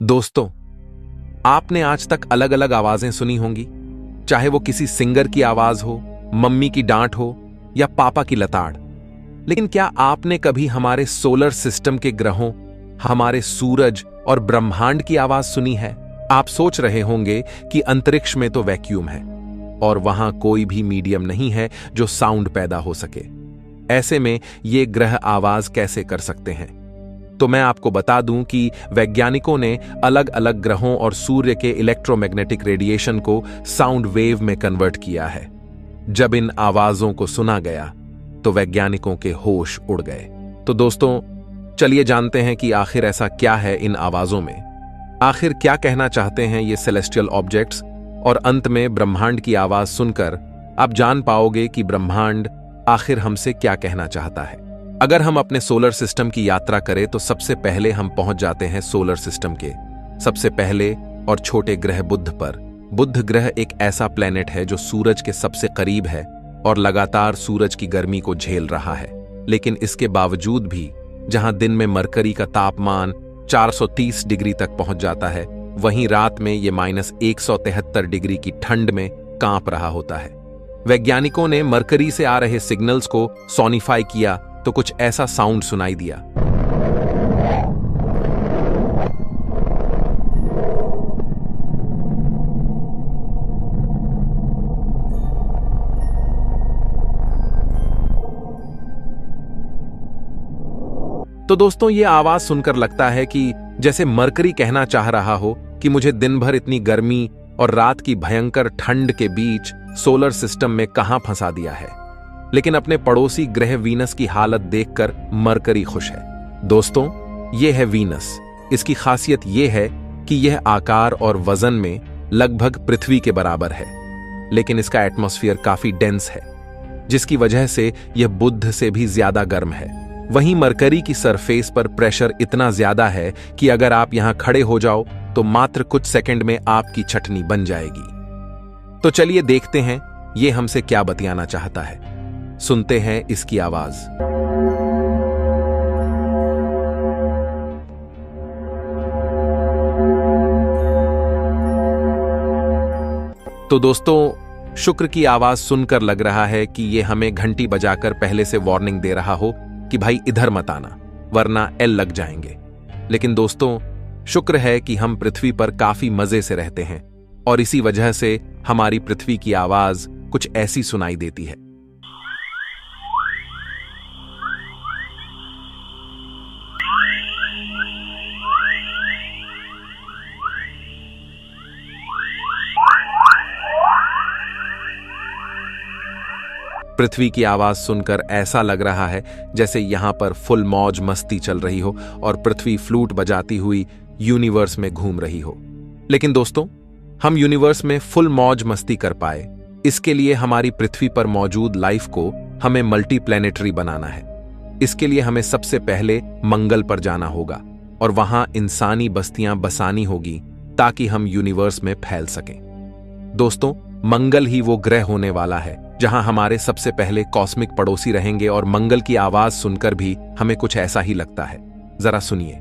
दोस्तों, आपने आज तक अलग अलग आवाजें सुनी होंगी, चाहे वो किसी सिंगर की आवाज हो, मम्मी की डांट हो या पापा की लताड़। लेकिन क्या आपने कभी हमारे सोलर सिस्टम के ग्रहों, हमारे सूरज और ब्रह्मांड की आवाज सुनी है? आप सोच रहे होंगे कि अंतरिक्ष में तो वैक्यूम है और वहां कोई भी मीडियम नहीं है जो साउंड पैदा हो सके। ऐसे में ये ग्रह आवाज कैसे कर सकते हैं? तो मैं आपको बता दूं कि वैज्ञानिकों ने अलग अलग ग्रहों और सूर्य के इलेक्ट्रोमैग्नेटिक रेडिएशन को साउंड वेव में कन्वर्ट किया है। जब इन आवाजों को सुना गया तो वैज्ञानिकों के होश उड़ गए। तो दोस्तों, चलिए जानते हैं कि आखिर ऐसा क्या है इन आवाजों में। आखिर क्या कहना चाहते हैं ये सेलेस्टियल ऑब्जेक्ट्स, और अंत में ब्रह्मांड की आवाज सुनकर आप जान पाओगे कि ब्रह्मांड आखिर हमसे क्या कहना चाहता है। अगर हम अपने सोलर सिस्टम की यात्रा करें तो सबसे पहले हम पहुंच जाते हैं सोलर सिस्टम के सबसे पहले और छोटे ग्रह बुध पर। बुध ग्रह एक ऐसा प्लेनेट है जो सूरज के सबसे करीब है और लगातार सूरज की गर्मी को झेल रहा है। लेकिन इसके बावजूद भी जहां दिन में मरकरी का तापमान 430 डिग्री तक पहुंच जाता है, वहीं रात में ये -173 डिग्री की ठंड में कांप रहा होता है। वैज्ञानिकों ने मरकरी से आ रहे सिग्नल्स को सोनिफाई किया तो कुछ ऐसा साउंड सुनाई दिया। तो दोस्तों, ये आवाज सुनकर लगता है कि जैसे मरकरी कहना चाह रहा हो कि मुझे दिन भर इतनी गर्मी और रात की भयंकर ठंड के बीच सोलर सिस्टम में कहां फंसा दिया है। लेकिन अपने पड़ोसी ग्रह वीनस की हालत देखकर मरकरी खुश है। दोस्तों, यह है वीनस। इसकी खासियत यह है कि यह आकार और वजन में लगभग पृथ्वी के बराबर है, लेकिन इसका एटमॉस्फेयर काफी डेंस है, जिसकी वजह से यह बुध से भी ज्यादा गर्म है। वहीं मरकरी की सरफेस पर प्रेशर इतना ज्यादा है कि अगर आप यहां खड़े हो जाओ तो मात्र कुछ सेकंड में आपकी चटनी बन जाएगी। तो चलिए देखते हैं ये हमसे क्या बतियाना चाहता है। सुनते हैं इसकी आवाज। तो दोस्तों, शुक्र की आवाज सुनकर लग रहा है कि यह हमें घंटी बजाकर पहले से वार्निंग दे रहा हो कि भाई इधर मत आना, वरना एल लग जाएंगे। लेकिन दोस्तों, शुक्र है कि हम पृथ्वी पर काफी मजे से रहते हैं और इसी वजह से हमारी पृथ्वी की आवाज कुछ ऐसी सुनाई देती है। पृथ्वी की आवाज सुनकर ऐसा लग रहा है जैसे यहां पर फुल मौज मस्ती चल रही हो और पृथ्वी फ्लूट बजाती हुई यूनिवर्स में घूम रही हो। लेकिन दोस्तों, हम यूनिवर्स में फुल मौज मस्ती कर पाए, इसके लिए हमारी पृथ्वी पर मौजूद लाइफ को हमें मल्टीप्लैनेटरी बनाना है। इसके लिए हमें सबसे पहले मंगल पर जाना होगा और वहां इंसानी बस्तियां बसानी होगी ताकि हम यूनिवर्स में फैल सकें। दोस्तों, मंगल ही वो ग्रह होने वाला है जहां हमारे सबसे पहले कॉस्मिक पड़ोसी रहेंगे और मंगल की आवाज सुनकर भी हमें कुछ ऐसा ही लगता है। जरा सुनिए।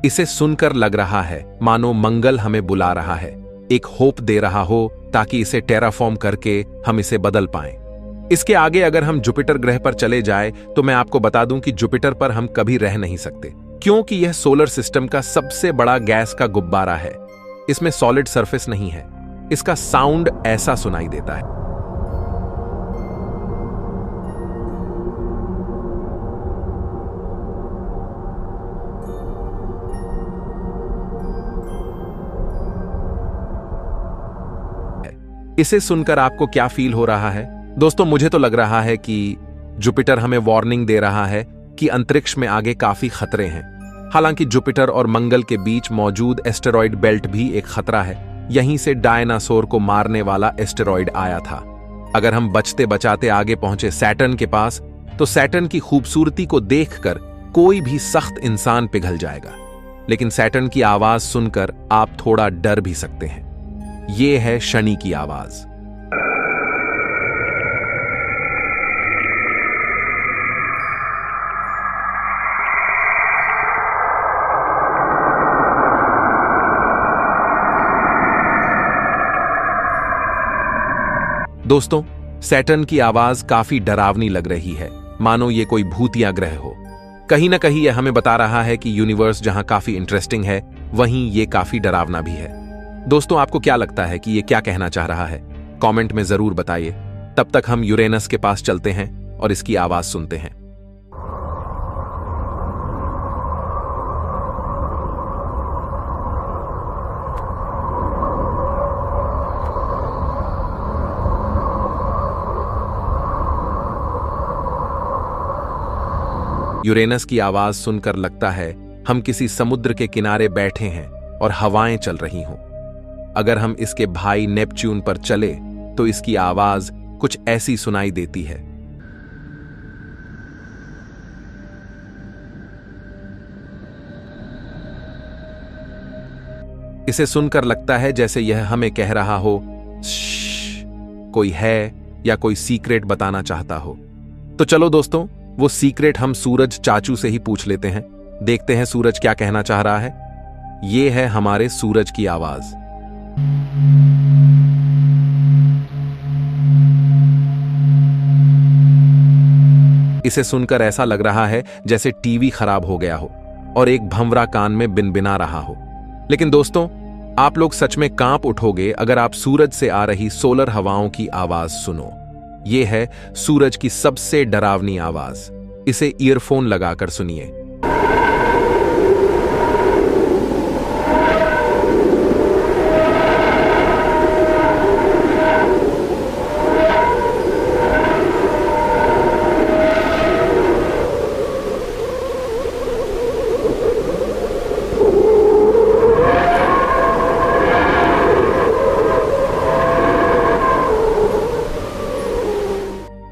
इसे सुनकर लग रहा है मानो मंगल हमें बुला रहा है, एक होप दे रहा हो ताकि इसे टेराफॉर्म करके हम इसे बदल पाएं। इसके आगे अगर हम जुपिटर ग्रह पर चले जाएं तो मैं आपको बता दूं कि जुपिटर पर हम कभी रह नहीं सकते, क्योंकि यह सोलर सिस्टम का सबसे बड़ा गैस का गुब्बारा है। इसमें सॉलिड सरफेस नहीं है। इसका साउंड ऐसा सुनाई देता है। इसे सुनकर आपको क्या फील हो रहा है? दोस्तों, मुझे तो लग रहा है कि जुपिटर हमें वार्निंग दे रहा है कि अंतरिक्ष में आगे काफी खतरे हैं। हालांकि जुपिटर और मंगल के बीच मौजूद एस्टेरॉयड बेल्ट भी एक खतरा है। यहीं से डायनासोर को मारने वाला एस्टेरॉयड आया था। अगर हम बचते बचाते आगे पहुंचे सैटर्न के पास, तो सैटर्न की खूबसूरती को देखकर कोई भी सख्त इंसान पिघल जाएगा। लेकिन सैटर्न की आवाज सुनकर आप थोड़ा डर भी सकते हैं। ये है शनि की आवाज। दोस्तों, सैटर्न की आवाज काफी डरावनी लग रही है, मानो ये कोई भूतिया ग्रह हो। कहीं ना कहीं यह हमें बता रहा है कि यूनिवर्स जहां काफी इंटरेस्टिंग है, वहीं ये काफी डरावना भी है। दोस्तों, आपको क्या लगता है कि ये क्या कहना चाह रहा है? कमेंट में जरूर बताइए। तब तक हम यूरेनस के पास चलते हैं और इसकी आवाज सुनते हैं। यूरेनस की आवाज सुनकर लगता है हम किसी समुद्र के किनारे बैठे हैं और हवाएं चल रही हों। अगर हम इसके भाई नेपच्यून पर चले तो इसकी आवाज कुछ ऐसी सुनाई देती है। इसे सुनकर लगता है जैसे यह हमें कह रहा हो, श्श, कोई है या कोई सीक्रेट बताना चाहता हो। तो चलो दोस्तों, वो सीक्रेट हम सूरज चाचू से ही पूछ लेते हैं। देखते हैं सूरज क्या कहना चाह रहा है। ये है हमारे सूरज की आवाज। इसे सुनकर ऐसा लग रहा है जैसे टीवी खराब हो गया हो और एक भंवरा कान में बिनबिना रहा हो। लेकिन दोस्तों, आप लोग सच में कांप उठोगे अगर आप सूरज से आ रही सोलर हवाओं की आवाज सुनो। ये है सूरज की सबसे डरावनी आवाज। इसे ईयरफोन लगाकर सुनिए।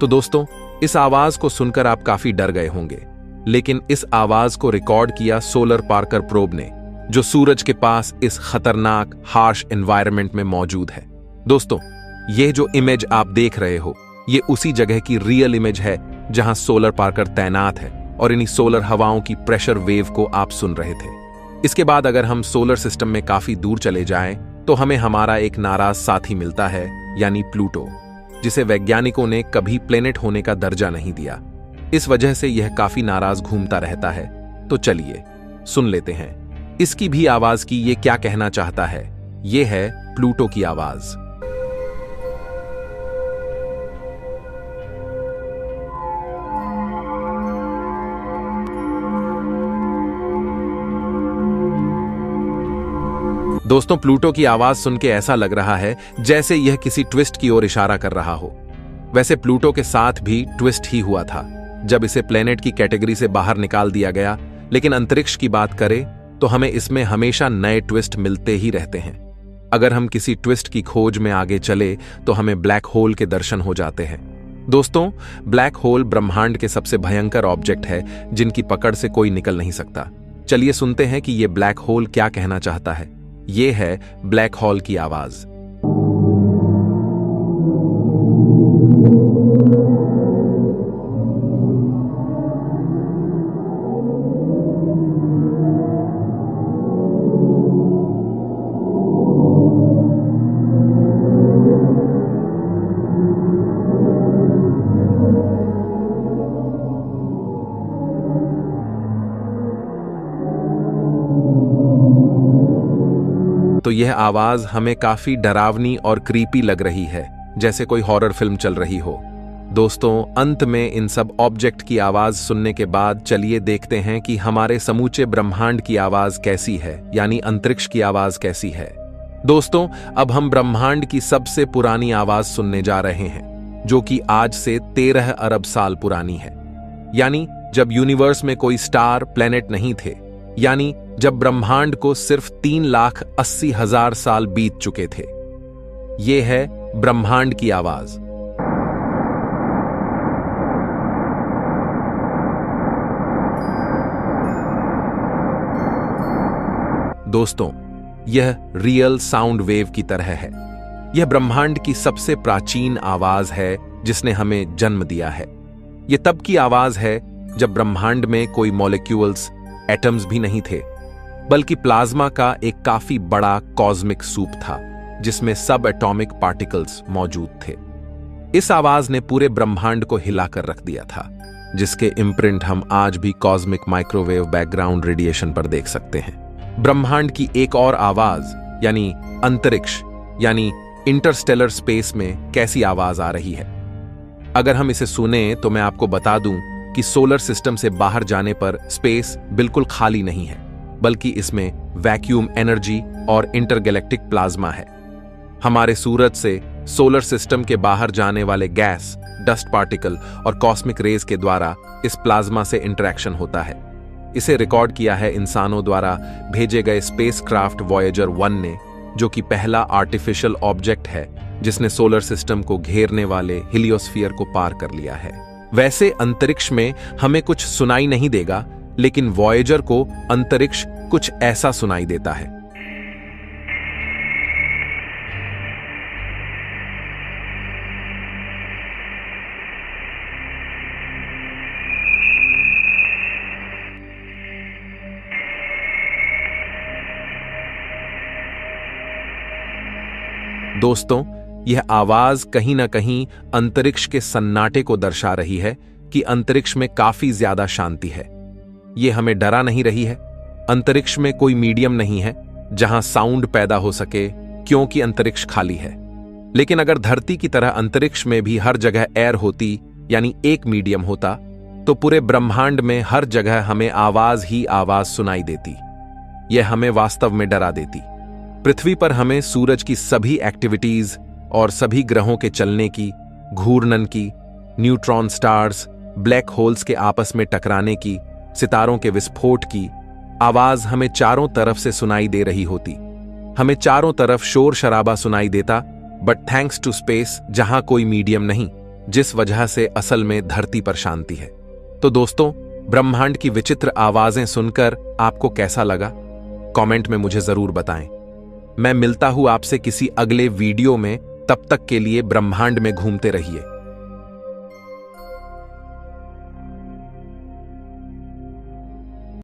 तो दोस्तों, इस आवाज को सुनकर आप काफी डर गए होंगे, लेकिन इस आवाज को रिकॉर्ड किया सोलर पार्कर प्रोब ने, जो सूरज के पास इस खतरनाक हार्श एनवायरनमेंट में मौजूद है। दोस्तों, यह जो इमेज आप देख रहे हो, यह उसी जगह की रियल इमेज है जहां सोलर पार्कर तैनात है और इन्हीं सोलर हवाओं की प्रेशर वेव को आप सुन रहे थे। इसके बाद अगर हम सोलर सिस्टम में काफी दूर चले जाएं, तो हमें हमारा एक नाराज साथी मिलता है, यानी प्लूटो, जिसे वैज्ञानिकों ने कभी प्लेनेट होने का दर्जा नहीं दिया। इस वजह से यह काफी नाराज घूमता रहता है। तो चलिए सुन लेते हैं इसकी भी आवाज की ये क्या कहना चाहता है। यह है प्लूटो की आवाज। दोस्तों, प्लूटो की आवाज सुन के ऐसा लग रहा है जैसे यह किसी ट्विस्ट की ओर इशारा कर रहा हो। वैसे प्लूटो के साथ भी ट्विस्ट ही हुआ था जब इसे प्लेनेट की कैटेगरी से बाहर निकाल दिया गया। लेकिन अंतरिक्ष की बात करें तो हमें इसमें हमेशा नए ट्विस्ट मिलते ही रहते हैं। अगर हम किसी ट्विस्ट की खोज में आगे चले तो हमें ब्लैक होल के दर्शन हो जाते हैं। दोस्तों, ब्लैक होल ब्रह्मांड के सबसे भयंकर ऑब्जेक्ट है जिनकी पकड़ से कोई निकल नहीं सकता। चलिए सुनते हैं कि यह ब्लैक होल क्या कहना चाहता है। यह है ब्लैक होल की आवाज। तो यह आवाज हमें काफी डरावनी और क्रीपी लग रही है, जैसे कोई हॉरर फिल्म चल रही हो। दोस्तों, अंत में इन सब ऑब्जेक्ट की आवाज सुनने के बाद चलिए देखते हैं कि हमारे समूचे ब्रह्मांड की आवाज कैसी है, यानी अंतरिक्ष की आवाज कैसी है। दोस्तों, अब हम ब्रह्मांड की सबसे पुरानी आवाज सुनने जा रहे हैं, जो कि आज से 13 अरब साल पुरानी है। यानी जब यूनिवर्स में कोई स्टार, प्लेनेट नहीं थे, यानी जब ब्रह्मांड को सिर्फ 3,80,000 साल बीत चुके थे। यह है ब्रह्मांड की आवाज। दोस्तों, यह रियल साउंड वेव की तरह है। यह ब्रह्मांड की सबसे प्राचीन आवाज है जिसने हमें जन्म दिया है। यह तब की आवाज है जब ब्रह्मांड में कोई मॉलिक्यूल्स, एटम्स भी नहीं थे, बल्कि प्लाज्मा का एक काफी बड़ा कॉस्मिक सूप था जिसमें सब एटॉमिक पार्टिकल्स मौजूद थे। इस आवाज ने पूरे ब्रह्मांड को हिलाकर रख दिया था, जिसके इम्प्रिंट हम आज भी कॉस्मिक माइक्रोवेव बैकग्राउंड रेडिएशन पर देख सकते हैं। ब्रह्मांड की एक और आवाज यानी अंतरिक्ष यानी इंटरस्टेलर स्पेस में कैसी आवाज आ रही है। अगर हम इसे सुने तो मैं आपको बता दूं कि सोलर सिस्टम से बाहर जाने पर स्पेस बिल्कुल खाली नहीं है, बल्कि इसमें वैक्यूम एनर्जी और इंटरगैलेक्टिक प्लाज्मा है। हमारे सूरज से सोलर सिस्टम के बाहर जाने वाले गैस, डस्ट पार्टिकल और कॉस्मिक रेज के द्वारा इस प्लाज्मा से इंटरेक्शन होता है। इसे रिकॉर्ड किया है इंसानों द्वारा भेजे गए स्पेसक्राफ्ट वॉयेजर 1 ने, जो कि पहला आर्टिफिशियल ऑब्जेक्ट है जिसने सोलर सिस्टम को घेरने वाले हिलियोस्फीयर को पार कर लिया है। वैसे अंतरिक्ष में हमें कुछ सुनाई नहीं देगा, लेकिन वॉयेजर को अंतरिक्ष कुछ ऐसा सुनाई देता है। दोस्तों, यह आवाज कहीं ना कहीं अंतरिक्ष के सन्नाटे को दर्शा रही है कि अंतरिक्ष में काफी ज्यादा शांति है। यह हमें डरा नहीं रही है। अंतरिक्ष में कोई मीडियम नहीं है जहां साउंड पैदा हो सके, क्योंकि अंतरिक्ष खाली है। लेकिन अगर धरती की तरह अंतरिक्ष में भी हर जगह एयर होती, यानी एक मीडियम होता, तो पूरे ब्रह्मांड में हर जगह हमें आवाज ही आवाज सुनाई देती। यह हमें वास्तव में डरा देती। पृथ्वी पर हमें सूरज की सभी एक्टिविटीज और सभी ग्रहों के चलने की, घूर्णन की, न्यूट्रॉन स्टार्स, ब्लैक होल्स के आपस में टकराने की, सितारों के विस्फोट की आवाज हमें चारों तरफ से सुनाई दे रही होती। हमें चारों तरफ शोर शराबा सुनाई देता, बट थैंक्स टू स्पेस जहां कोई मीडियम नहीं, जिस वजह से असल में धरती पर शांति है। तो दोस्तों, ब्रह्मांड की विचित्र आवाजें सुनकर आपको कैसा लगा? कमेंट में मुझे जरूर बताएं। मैं मिलता हूं आपसे किसी अगले वीडियो में। तब तक के लिए ब्रह्मांड में घूमते रहिए।